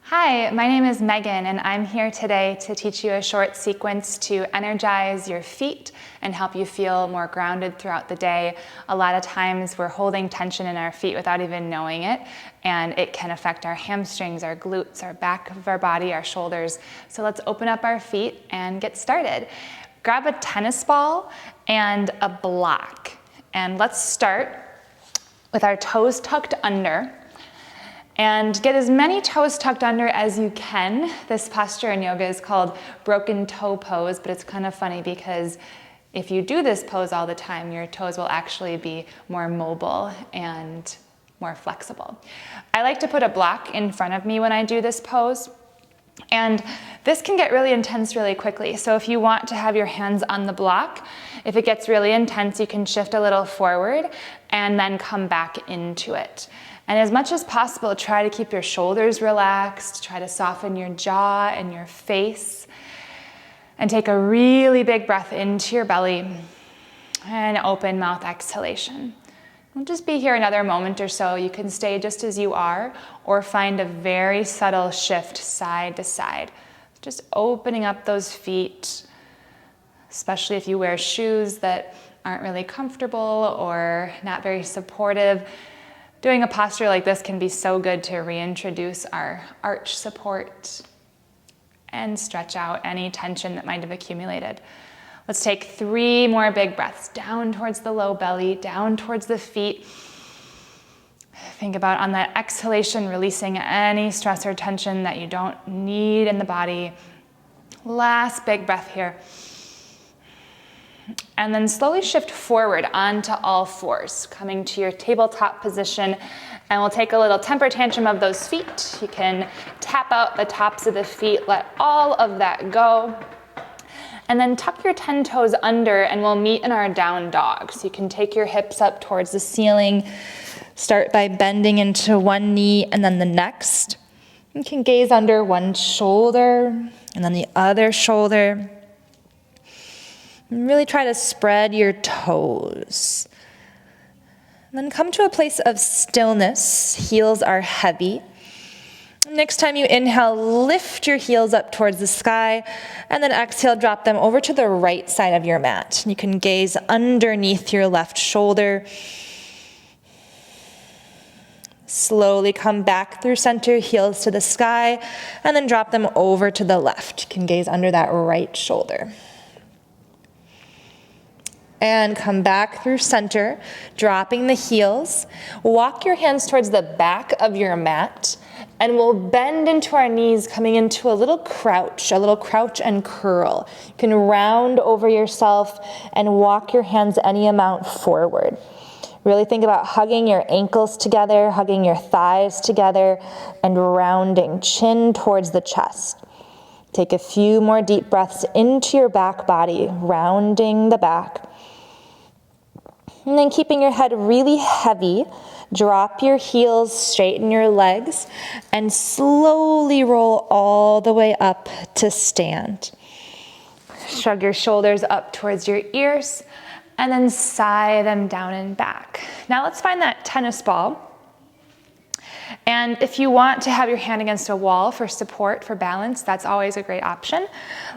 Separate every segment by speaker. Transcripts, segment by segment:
Speaker 1: Hi, my name is Megan, and I'm here today to teach you a short sequence to energize your feet and help you feel more grounded throughout the day. A lot of times we're holding tension in our feet without even knowing it, and it can affect our hamstrings, our glutes, our back of our body, our shoulders. So let's open up our feet and get started. Grab a tennis ball and a block, and let's start with our toes tucked under. And get as many toes tucked under as you can. This posture in yoga is called broken toe pose, but it's kind of funny because if you do this pose all the time, your toes will actually be more mobile and more flexible. I like to put a block in front of me when I do this pose. And this can get really intense really quickly. So if you want to have your hands on the block, if it gets really intense, you can shift a little forward and then come back into it. And as much as possible, try to keep your shoulders relaxed, try to soften your jaw and your face, and take a really big breath into your belly and open mouth exhalation. We'll just be here another moment or so. You can stay just as you are or find a very subtle shift side to side. Just opening up those feet, especially if you wear shoes that aren't really comfortable or not very supportive. Doing a posture like this can be so good to reintroduce our arch support and stretch out any tension that might have accumulated. Let's take 3 more big breaths down towards the low belly, down towards the feet. Think about on that exhalation, releasing any stress or tension that you don't need in the body. Last big breath here. And then slowly shift forward onto all fours, coming to your tabletop position. And we'll take a little temper tantrum of those feet. You can tap out the tops of the feet, let all of that go. And then tuck your 10 toes under and we'll meet in our down dog. So you can take your hips up towards the ceiling. Start by bending into one knee and then the next. You can gaze under one shoulder and then the other shoulder. And really try to spread your toes. And then come to a place of stillness. Heels are heavy. Next time you inhale, lift your heels up towards the sky, and then exhale, drop them over to the right side of your mat. You can gaze underneath your left shoulder. Slowly come back through center, heels to the sky, and then drop them over to the left. You can gaze under that right shoulder. And come back through center, dropping the heels. Walk your hands towards the back of your mat, and we'll bend into our knees, coming into a little crouch and curl. You can round over yourself and walk your hands any amount forward. Really think about hugging your ankles together, hugging your thighs together, and rounding, chin towards the chest. Take a few more deep breaths into your back body, rounding the back. And then keeping your head really heavy, drop your heels, straighten your legs, and slowly roll all the way up to stand. Shrug your shoulders up towards your ears, and then sigh them down and back. Now let's find that tennis ball. And if you want to have your hand against a wall for support, for balance, that's always a great option.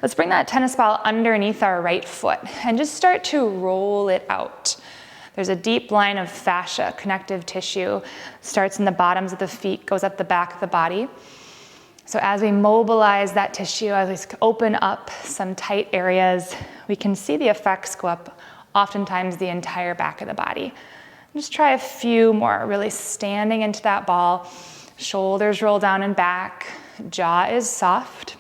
Speaker 1: Let's bring that tennis ball underneath our right foot and just start to roll it out. There's a deep line of fascia, connective tissue, starts in the bottoms of the feet, goes up the back of the body. So as we mobilize that tissue, as we open up some tight areas, we can see the effects go up oftentimes the entire back of the body. Just try a few more, really standing into that ball. Shoulders roll down and back, jaw is soft.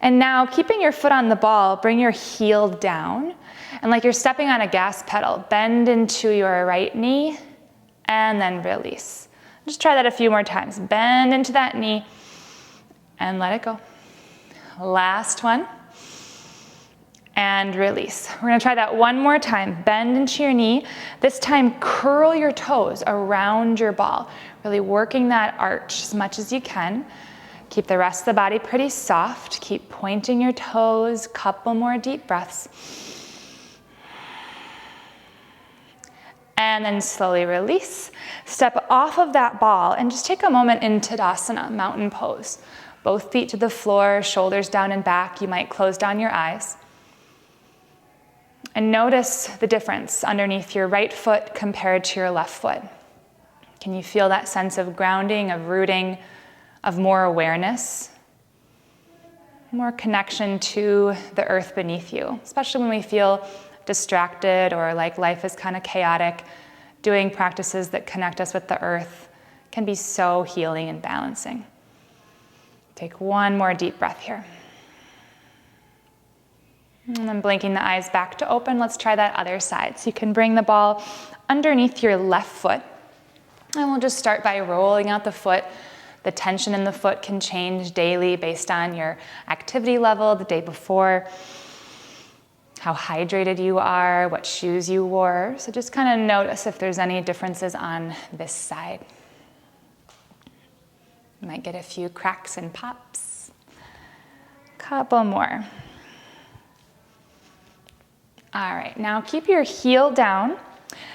Speaker 1: And now, keeping your foot on the ball, bring your heel down. And like you're stepping on a gas pedal, bend into your right knee and then release. Just try that a few more times. Bend into that knee and let it go. Last one. And release. We're gonna try that one more time. Bend into your knee. This time, curl your toes around your ball. Really working that arch as much as you can. Keep the rest of the body pretty soft. Keep pointing your toes. Couple more deep breaths. And then slowly release. Step off of that ball and just take a moment in Tadasana, mountain pose. Both feet to the floor, shoulders down and back. You might close down your eyes. And notice the difference underneath your right foot compared to your left foot. Can you feel that sense of grounding, of rooting, of more awareness? More connection to the earth beneath you, especially when we feel distracted or like life is kind of chaotic. Doing practices that connect us with the earth can be so healing and balancing. Take one more deep breath here. And then blinking the eyes back to open, let's try that other side. So you can bring the ball underneath your left foot. And we'll just start by rolling out the foot. The tension in the foot can change daily based on your activity level the day before, how hydrated you are, what shoes you wore. So just kind of notice if there's any differences on this side. You might get a few cracks and pops. Couple more. All right, now keep your heel down.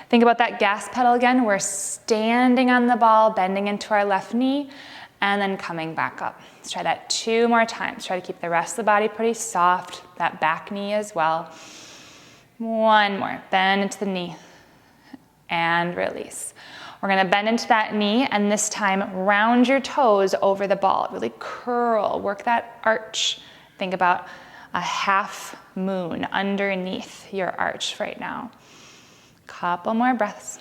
Speaker 1: Think about that gas pedal again. We're standing on the ball, bending into our left knee, and then coming back up. Let's try that 2 more times. Try to keep the rest of the body pretty soft, that back knee as well. 1 more, bend into the knee, and release. We're gonna bend into that knee, and this time round your toes over the ball. Really curl, work that arch. Think about a half moon underneath your arch right now. Couple more breaths.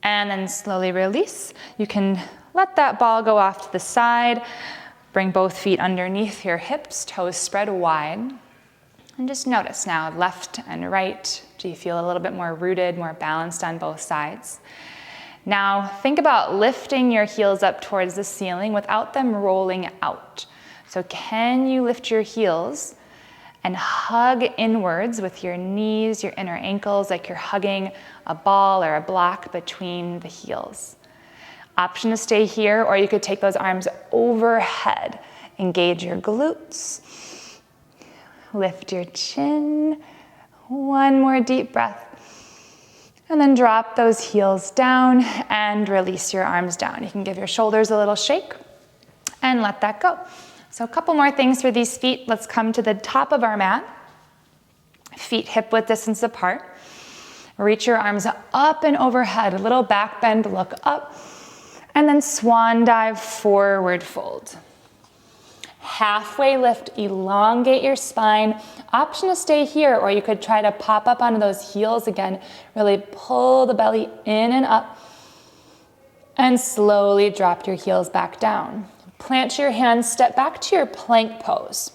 Speaker 1: And then slowly release. You can let that ball go off to the side. Bring both feet underneath your hips, toes spread wide. And just notice now, left and right. Do you feel a little bit more rooted, more balanced on both sides? Now think about lifting your heels up towards the ceiling without them rolling out. So can you lift your heels and hug inwards with your knees, your inner ankles, like you're hugging a ball or a block between the heels? Option to stay here, or you could take those arms overhead. Engage your glutes. Lift your chin. 1 more deep breath. And then drop those heels down and release your arms down. You can give your shoulders a little shake and let that go. So a couple more things for these feet. Let's come to the top of our mat. Feet hip-width distance apart. Reach your arms up and overhead, a little back bend, look up, and then swan dive, forward fold. Halfway lift, elongate your spine. Option to stay here, or you could try to pop up onto those heels again. Really pull the belly in and up, and slowly drop your heels back down. Plant your hands, step back to your plank pose.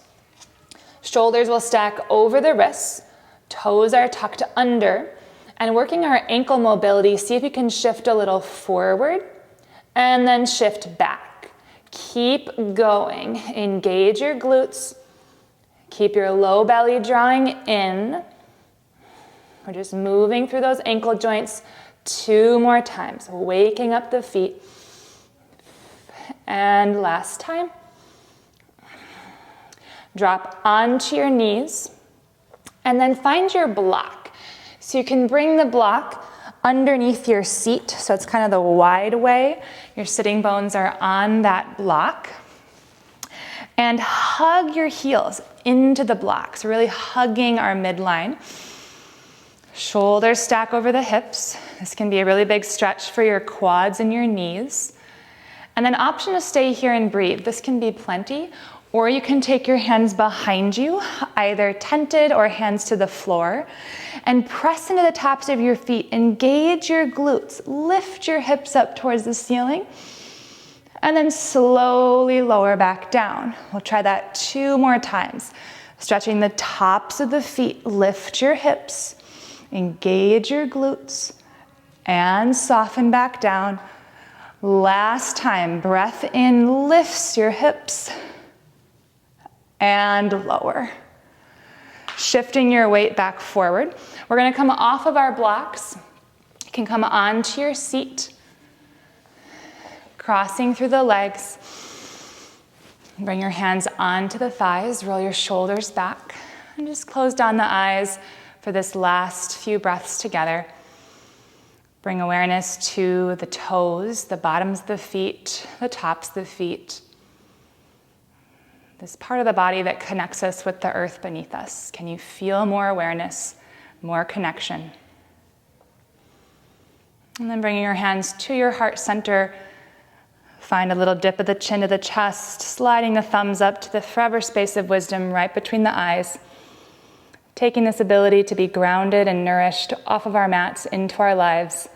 Speaker 1: Shoulders will stack over the wrists, toes are tucked under, and working our ankle mobility, see if you can shift a little forward and then shift back. Keep going, engage your glutes, keep your low belly drawing in. We're just moving through those ankle joints 2 more times, waking up the feet. And last time, drop onto your knees and then find your block. So you can bring the block underneath your seat, so it's kind of the wide way. Your sitting bones are on that block. And hug your heels into the block, so really hugging our midline. Shoulders stack over the hips. This can be a really big stretch for your quads and your knees. And then option to stay here and breathe. This can be plenty, or you can take your hands behind you, either tented or hands to the floor, and press into the tops of your feet. Engage your glutes, lift your hips up towards the ceiling, and then slowly lower back down. We'll try that 2 more times. Stretching the tops of the feet, lift your hips, engage your glutes, and soften back down. Last time, breath in, lifts your hips, and lower. Shifting your weight back forward. We're gonna come off of our blocks. You can come onto your seat, crossing through the legs. Bring your hands onto the thighs, roll your shoulders back, and just close down the eyes for for this last few breaths together. Bring awareness to the toes, the bottoms of the feet, the tops of the feet. This part of the body that connects us with the earth beneath us. Can you feel more awareness, more connection? And then bringing your hands to your heart center, find a little dip of the chin to the chest, sliding the thumbs up to the forever space of wisdom right between the eyes. Taking this ability to be grounded and nourished off of our mats into our lives.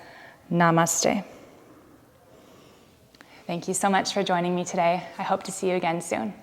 Speaker 1: Namaste. Thank you so much for joining me today. I hope to see you again soon.